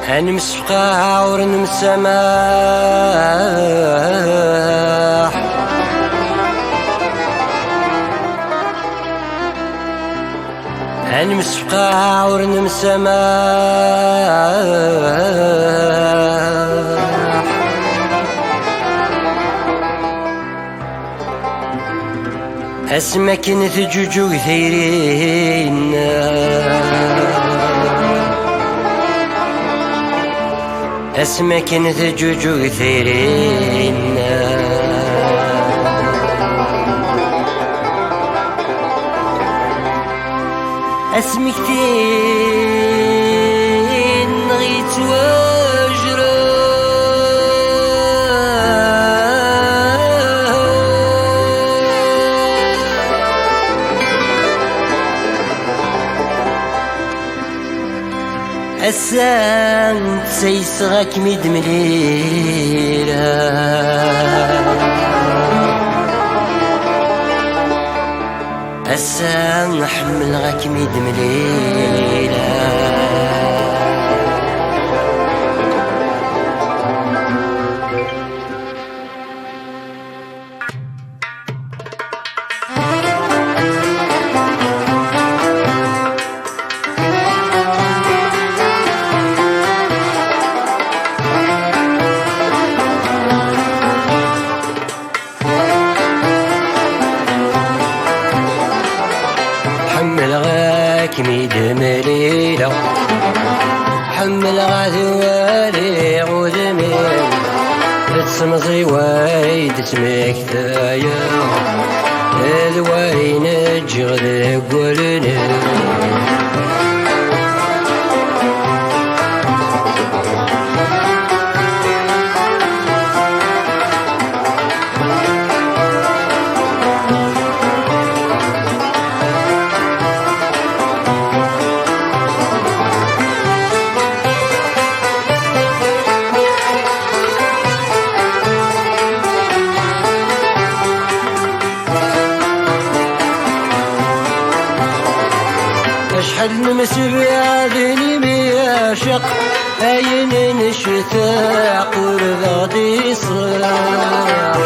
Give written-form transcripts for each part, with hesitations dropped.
هنمسفقا ورنمسامح هنمسفقا ورنمسامح اسمك نتجوجو ثيرين اسمك نتجوجو ثيرين اسمك تين غيت واجرة السان سيسغاك ميد مليلة السان نحمل غاك ميد مليلة ميد مليلة حمل غاثوالي عودمين تسمزي وايد تسميك ثايا الوين الجغد قولنا اشحال نمسر ذني مياشق اين نشتاق ورغدي صراح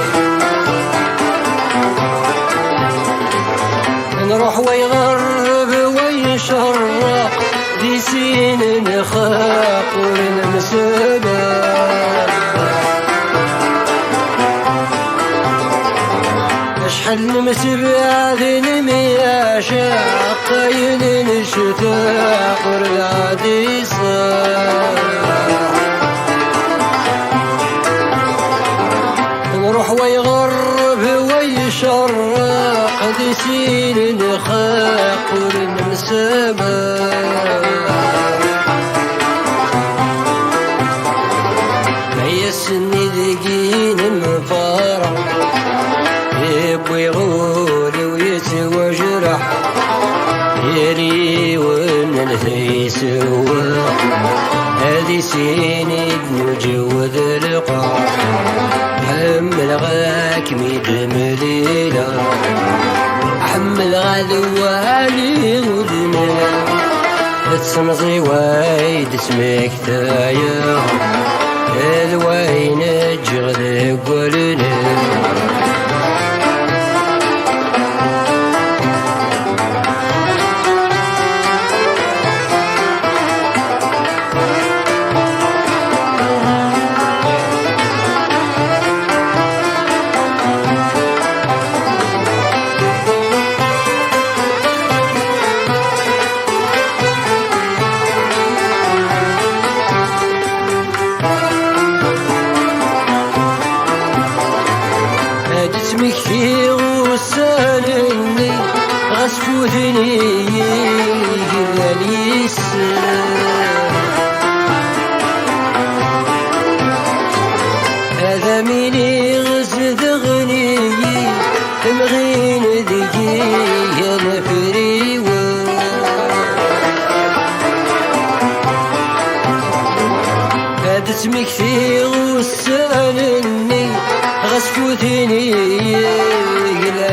نروح ويغرب ويشرق ذي سين نخاق ونمسبح اشحال نمسر ذني مياشق اين نشتاق ورغدي صراح نروح ويغرب ويشرق ذي سين نخاق ونمسبح ميسني ذقين مفارق يبوي غولي ويتوجرح يري وننثي سوا هذي سيني نجود القاع حمل غاك ميد مليلة حمل غاذوالي غدنا تسمزي وايد اسمك ثايا الوين الجغد قولنا اسمك في غسالني غسفوثني ليس هذا مني غزد غني تمغين ذكي يا نفريوة هذا اسمك في غسالني غسفوثني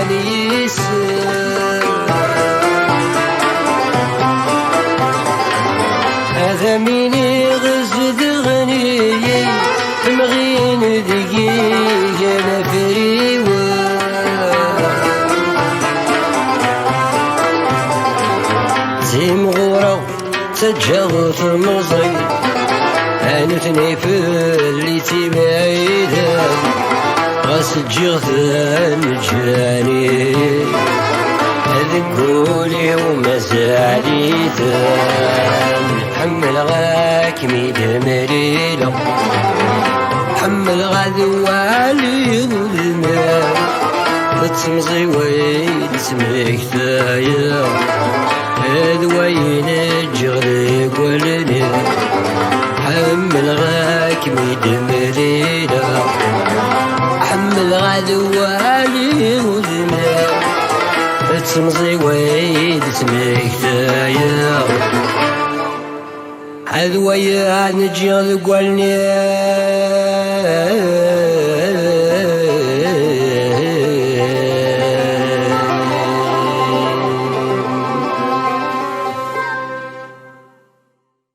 ليس هذا مني غزد جغط مزي أنتني في اللي تبعيدا غاس جغثان جاني أذكولي ومزالي ثان حمل غاك ميد مريلا حمل غذوالي ظلمة تمزي وين سميك ثايا هذ وين الجغل قولني حمل غاك ميد مريلا حمل غذوالي ظلمة تمزي وين سميك ثايا هذ وين الجغل قولني